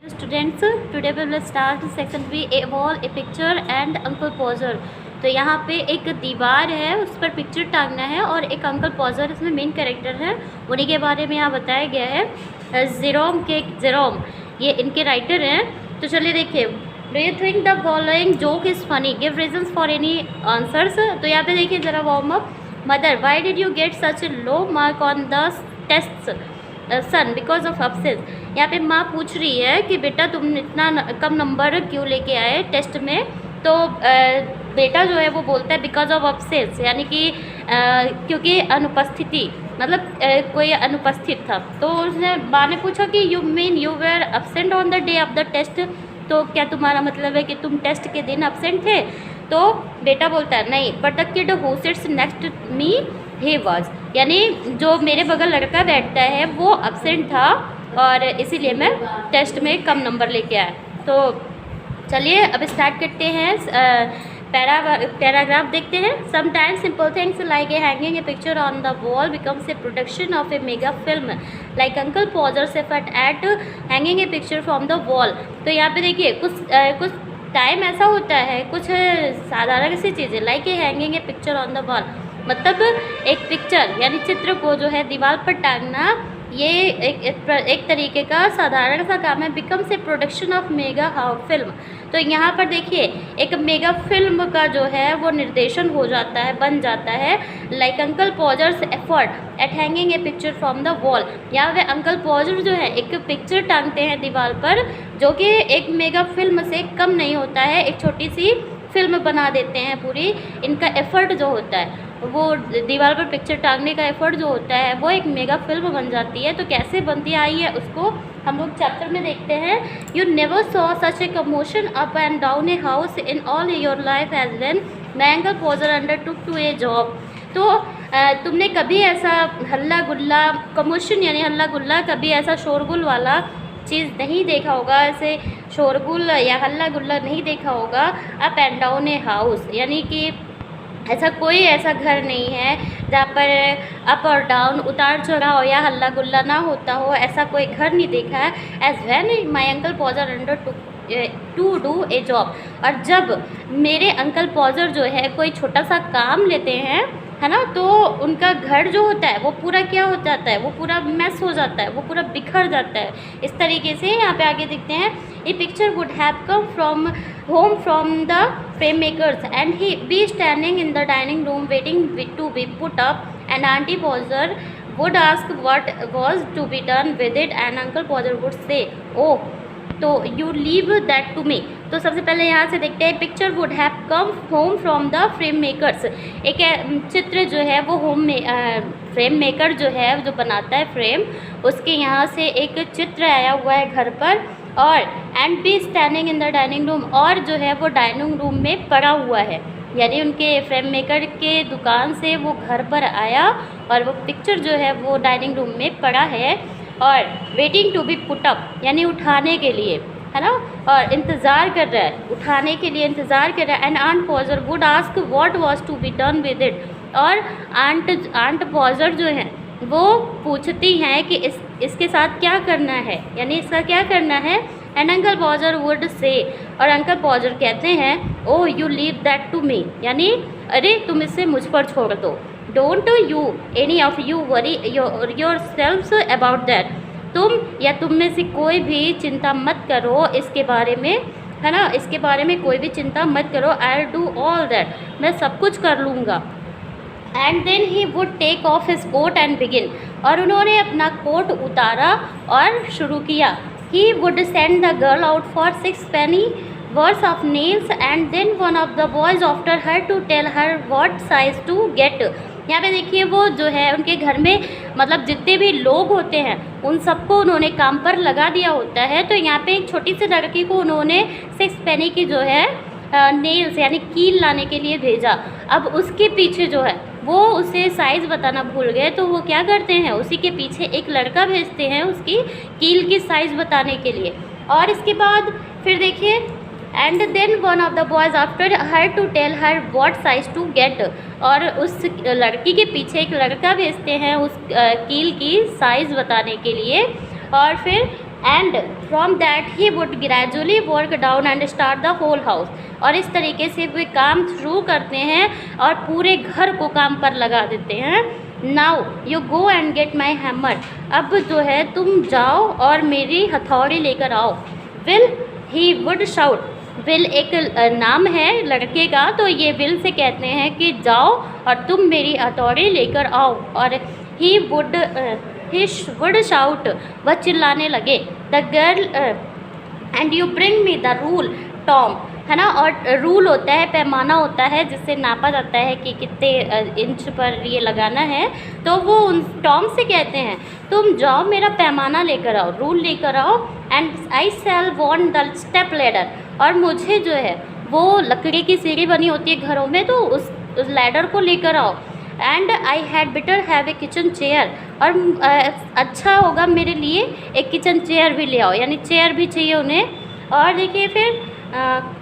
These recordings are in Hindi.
Students, today we will start section B a wall a picture and uncle Podger. तो यहाँ पे एक दीवार है, उस पर पिक्चर टांगना है और एक अंकल पॉजर इसमें मेन कैरेक्टर है, उन्हीं के बारे में यहाँ बताया गया है। जेरोम ये इनके राइटर हैं। तो चलिए देखिए, do you think the following joke is funny, give reasons for any answers. तो यहाँ पे देखिए ज़रा warm up. Mother, why did you get such low mark on the test son because of absence. यहाँ पे माँ पूछ रही है कि बेटा तुम इतना कम नंबर क्यों लेके आए टेस्ट में। तो बेटा जो है वो बोलता है बिकॉज ऑफ अब्सेंस, यानी कि क्योंकि अनुपस्थिति, मतलब कोई अनुपस्थित था। तो उसने माँ ने पूछा कि you mean you were absent on the day of the test, तो क्या तुम्हारा मतलब है कि तुम टेस्ट के दिन अब्सेंट थे। तो बेटा बोलता है नहीं, but the kid who sits next me he was, यानी जो मेरे बगल लड़का बैठता है वो अब्सेंट था और इसीलिए मैं टेस्ट में कम नंबर लेके आया। तो चलिए अब स्टार्ट करते हैं, पैराग्राफ देखते हैं। Sometimes simple things like a hanging a picture on the wall becomes a production of a mega film like uncle Podger's effort at hanging a picture from the wall. तो यहाँ पे देखिए कुछ टाइम ऐसा होता है, कुछ साधारण सी चीज़ें like a hanging a picture on the wall, मतलब एक पिक्चर यानी चित्र को जो है दीवार पर टांगना, ये एक तरीके का साधारण सा काम है। बिकम से प्रोडक्शन ऑफ मेगा फिल्म, तो यहाँ पर देखिए एक मेगा फिल्म का जो है वो निर्देशन हो जाता है, बन जाता है। Like uncle Podger's effort at hanging a picture from the wall, यहाँ पे अंकल पॉजर जो है एक पिक्चर टांगते हैं दीवार पर, जो कि एक मेगा फिल्म से कम नहीं होता है, एक छोटी सी फिल्म बना देते हैं पूरी। इनका एफर्ट जो होता है वो दीवार पर पिक्चर टांगने का एफर्ट जो होता है वो एक मेगा फिल्म बन जाती है। तो कैसे बनती आई है उसको हम लोग चैप्टर में देखते हैं। You never saw such a commotion up and down a house in all your life as when my uncle Podger undertook to a job. तो तुमने कभी ऐसा हल्ला गुल्ला, कमोशन यानी हल्ला गुल्ला, कभी ऐसा शोरगुल वाला चीज़ नहीं देखा होगा, ऐसे शोरगुल या हल्ला गुल्ला नहीं देखा होगा। Up and down a house, यानी कि ऐसा कोई ऐसा घर नहीं है जहाँ पर अप और डाउन, उतार चढ़ाव या हल्ला गुल्ला ना होता हो, ऐसा कोई घर नहीं देखा है। As when my uncle Podger undertook do a job, और जब मेरे अंकल पॉजर जो है कोई छोटा सा काम लेते हैं, है ना, तो उनका घर जो होता है वो पूरा क्या हो जाता है, वो पूरा मैस हो जाता है, वो पूरा बिखर जाता है। इस तरीके से यहाँ पे आगे देखते हैं, a picture would have come from home from the frame makers and he be standing in the dining room waiting to be put up and aunty Podger would ask what was to be done with it and uncle Podger would say oh तो you leave that to me. तो सबसे पहले यहाँ से देखते हैं, picture would have come home from the frame makers. एक चित्र जो है वो होम में फ्रेम मेकर जो है जो बनाता है फ्रेम, उसके यहाँ से एक चित्र आया हुआ है घर पर। और and B standing in the dining room, और जो है वो डाइनिंग रूम में पड़ा हुआ है, यानी उनके फ्रेम मेकर के दुकान से वो घर पर आया और वो पिक्चर जो है वो डाइनिंग रूम में पड़ा है। और waiting to be put up, यानी उठाने के लिए, है ना, और इंतज़ार कर रहा है, उठाने के लिए इंतज़ार कर रहा है। And aunt Podger would ask what was to be done with it, और आंट पॉजर जो है वो पूछती हैं कि इसके साथ क्या करना है, यानी इसका क्या करना है। एंड अंकल पॉजर वुड से, और अंकल पॉजर कहते हैं oh you leave that to me, यानी अरे तुम इसे मुझ पर छोड़ दो। Don't you any of you worry yourselves about that, तुम या तुम में से कोई भी चिंता मत करो इसके बारे में, है ना, इसके बारे में कोई भी चिंता मत करो। I will do all that, मैं सब कुछ कर लूँगा। And then he would take off his coat and begin, और उन्होंने अपना कोट उतारा और शुरू किया। He would send the girl out for 6 penny worth of nails and then one of the boys after her to tell her what size to get। यहाँ पे देखिए वो जो है उनके घर में, मतलब जितने भी लोग होते हैं उन सबको उन्होंने काम पर लगा दिया होता है। तो यहाँ पे एक छोटी सी लड़की को उन्होंने 6 penny की जो है नेल्स यानी कील लाने के लिए भेजा। अब उसके पीछे जो है वो उसे साइज़ बताना भूल गए, तो वो क्या करते हैं, उसी के पीछे एक लड़का भेजते हैं उसकी कील की साइज़ बताने के लिए। और इसके बाद फिर देखिए, and then one of the boys after her to tell her what size to get, और उस लड़की के पीछे एक लड़का भेजते हैं उस कील की साइज़ बताने के लिए। और फिर and from that he would gradually work down and start the whole house. और इस तरीके से वे काम शुरू करते हैं और पूरे घर को काम पर लगा देते हैं। Now you go and get my hammer, अब जो है तुम जाओ और मेरी हथौड़ी लेकर आओ। Will he would shout, will एक नाम है लड़के का, तो ये विल से कहते हैं कि जाओ और तुम मेरी हथौड़ी लेकर आओ। और ही वुड शाउट, वह चिल्लाने लगे, the girl and you bring me the rule Tom, है ना। और रूल होता है, पैमाना होता है जिससे नापा जाता है कि कितने इंच पर ये लगाना है। तो वो उन टॉम से कहते हैं तुम जाओ मेरा पैमाना लेकर आओ, रूल लेकर आओ। And I shall want the step ladder, और मुझे जो है वो लकड़ी की सीढ़ी बनी होती है घरों में, तो उस लैडर को लेकर आओ। And I had better have a kitchen chair, और अच्छा होगा मेरे लिए एक किचन चेयर भी ले आओ, यानी चेयर भी चाहिए उन्हें। और देखिए फिर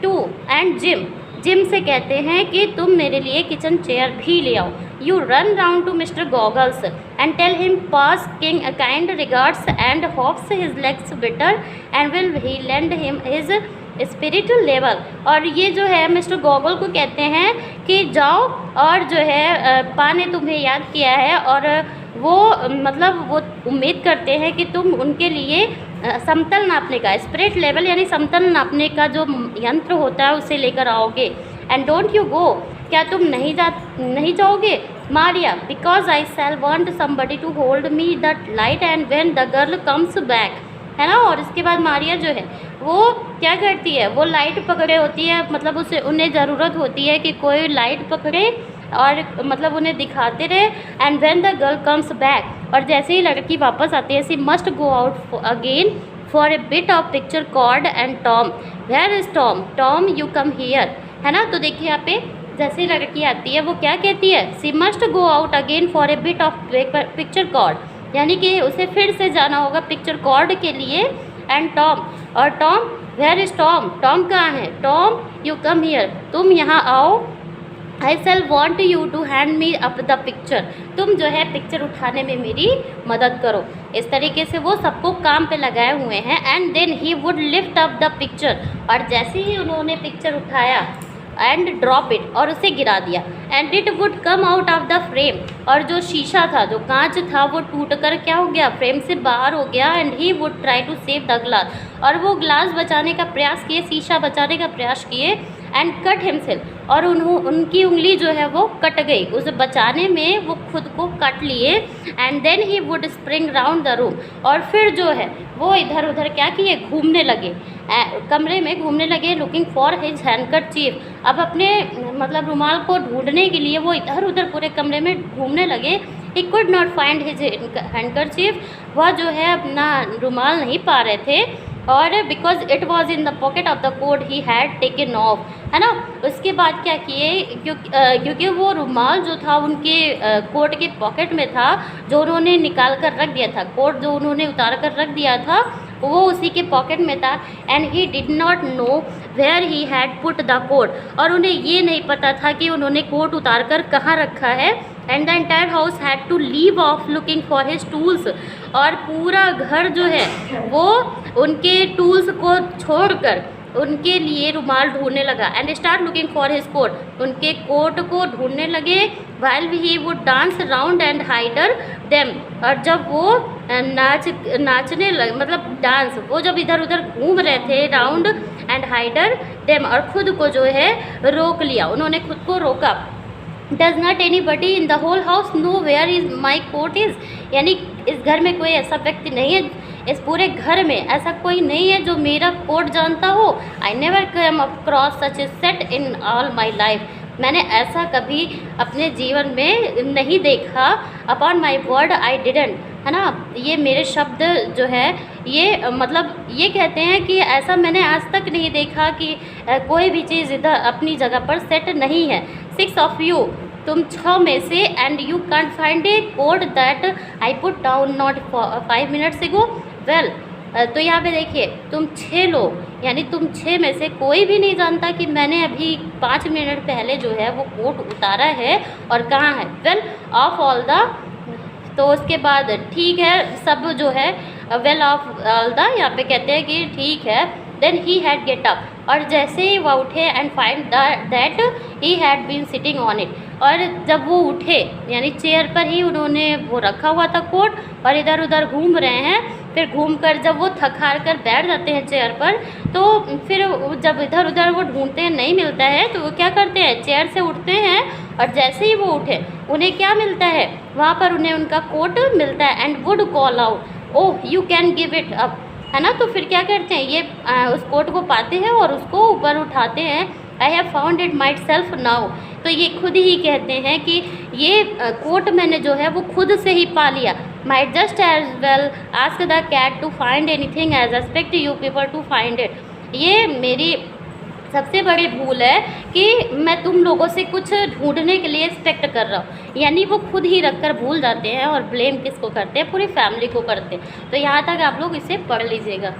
टू एंड जिम, जिम से कहते हैं कि तुम मेरे लिए किचन चेयर भी ले आओ। You run round to mister Goggles and tell him pass king kind regards and hopes his legs better and will he lend him his spiritual level. और ये जो है मिस्टर गॉगल को कहते हैं कि जाओ और जो है पा ने तुम्हें याद किया है, और वो मतलब वो उम्मीद करते हैं कि तुम उनके लिए समतल नापने का, स्पिरिट लेवल यानी समतल नापने का जो यंत्र होता है उसे लेकर आओगे। एंड डोंट यू गो, क्या तुम नहीं जाओगे Maria, because I shall want somebody to hold me the light and when the girl comes back, है ना। और इसके बाद मारिया जो है वो क्या करती है, वो लाइट पकड़े होती है, मतलब उसे उन्हें ज़रूरत होती है कि कोई लाइट पकड़े और मतलब उन्हें दिखाते रहे। And when the girl comes back, और जैसे ही लड़की वापस आती है, she must go out again for a bit of picture cord and Tom, where is Tom, Tom you come here, है ना। तो देखिए यहाँ पे जैसे ही लड़की आती है वो क्या कहती है, she must go out again for a bit of picture cord, यानी कि उसे फिर से जाना होगा पिक्चर कॉर्ड के लिए। एंड टॉम, और Tom, where is Tom, Tom कहाँ है, टॉम यू कम हियर, तुम यहाँ आओ। I shall want you to hand me up the picture, तुम जो है पिक्चर उठाने में मेरी मदद करो। इस तरीके से वो सबको काम पे लगाए हुए हैं। And then he would lift up the picture, और जैसे ही उन्होंने पिक्चर उठाया एंड ड्रॉप इट, और उसे गिरा दिया। And it would come out of the frame, और जो शीशा था, जो कांच था, वो टूट कर क्या हो गया, फ्रेम से बाहर हो गया। And he would try to save the glass, और वो ग्लास बचाने का प्रयास किए, शीशा बचाने का प्रयास किए। एंड कट हिमसेल्फ, और उनकी उंगली जो है वो कट गई, उसे बचाने में वो खुद को कट लिए। And then he would spring round the room, और फिर जो है वो इधर उधर क्या किए, घूमने लगे, कमरे में घूमने लगे। लुकिंग फॉर हिज हैंडकरचीफ, अब अपने मतलब रुमाल को ढूंढने के लिए वो इधर उधर पूरे कमरे में घूमने लगे। He could not find his handkerchief, वह जो है अपना रुमाल नहीं पा रहे थे। और because it was in the pocket of the coat he had taken off, है ना। उसके बाद क्या किए, क्योंकि वो रुमाल जो था उनके कोट के पॉकेट में था, जो उन्होंने निकाल कर रख दिया था, कोट जो उन्होंने उतार कर रख दिया था वो उसी के पॉकेट में था। And he did not know where he had put the coat, और उन्हें ये नहीं पता था कि उन्होंने कोट उतार कर कहाँ रखा है। And the entire house had to leave off looking for his tools, और पूरा घर जो है वो उनके टूल्स को छोड़कर उनके लिए रुमाल ढूंढने लगा। And start looking for his coat, उनके कोट को ढूंढने लगे। While he would dance round and hinder them, और जब वो नाचने लगे, मतलब डांस, वो जब इधर उधर घूम रहे थे राउंड एंड हाइडर देम, और खुद को जो है रोक लिया, उन्होंने खुद को रोका। Does not anybody in the whole house know where is my coat is, यानी इस घर में कोई ऐसा व्यक्ति नहीं है, इस पूरे घर में ऐसा कोई नहीं है जो मेरा कोट जानता हो। I never come across such A set in all my life, मैंने ऐसा कभी अपने जीवन में नहीं देखा। Upon my word I didn't, है ना। ये मेरे शब्द जो है ये मतलब ये कहते हैं कि ऐसा मैंने आज तक नहीं देखा कि कोई भी चीज़ इधर अपनी जगह पर सेट नहीं है। 6 ऑफ यू, तुम 6 में से, and you can't find A code that I put down not 5 minutes एगो। वेल, तो यहाँ पे देखिए तुम 6 लोग, यानी तुम 6 में से कोई भी नहीं जानता कि मैंने अभी 5 मिनट पहले जो है वो कोट उतारा है और कहाँ है। वेल, ऑफ ऑल द, तो उसके बाद ठीक है सब जो है वेल ऑफ ऑल द, यहाँ पे कहते हैं कि ठीक है। Then he had get up, और जैसे ही वह उठे and find that he had been sitting on it, और जब वो उठे यानी चेयर पर ही उन्होंने वो रखा हुआ था कोट, और इधर उधर घूम रहे हैं। फिर घूमकर जब वो थक हार कर बैठ जाते हैं चेयर पर, तो फिर जब इधर उधर वो ढूंढते हैं नहीं मिलता है, तो वो क्या करते हैं, चेयर से उठते हैं, और जैसे ही वो उठे उन्हें क्या मिलता है, वहाँ पर उन्हें उनका कोट मिलता है। And would call out oh you can give it up, है ना। तो फिर क्या करते हैं, ये उस कोट को पाते हैं और उसको ऊपर उठाते हैं। I have found it my self now, तो ये खुद ही कहते हैं कि ये कोट मैंने जो है वो खुद से ही पा लिया। Might just as well ask the cat to find anything as expect you people to find it. ये मेरी सबसे बड़ी भूल है कि मैं तुम लोगों से कुछ ढूंढने के लिए एक्सपेक्ट कर रहा हूँ, यानी वो खुद ही रख कर भूल जाते हैं, और ब्लेम किसको करते हैं, पूरी फैमिली को करते हैं। तो यहाँ तक आप लोग इसे पढ़ लीजिएगा।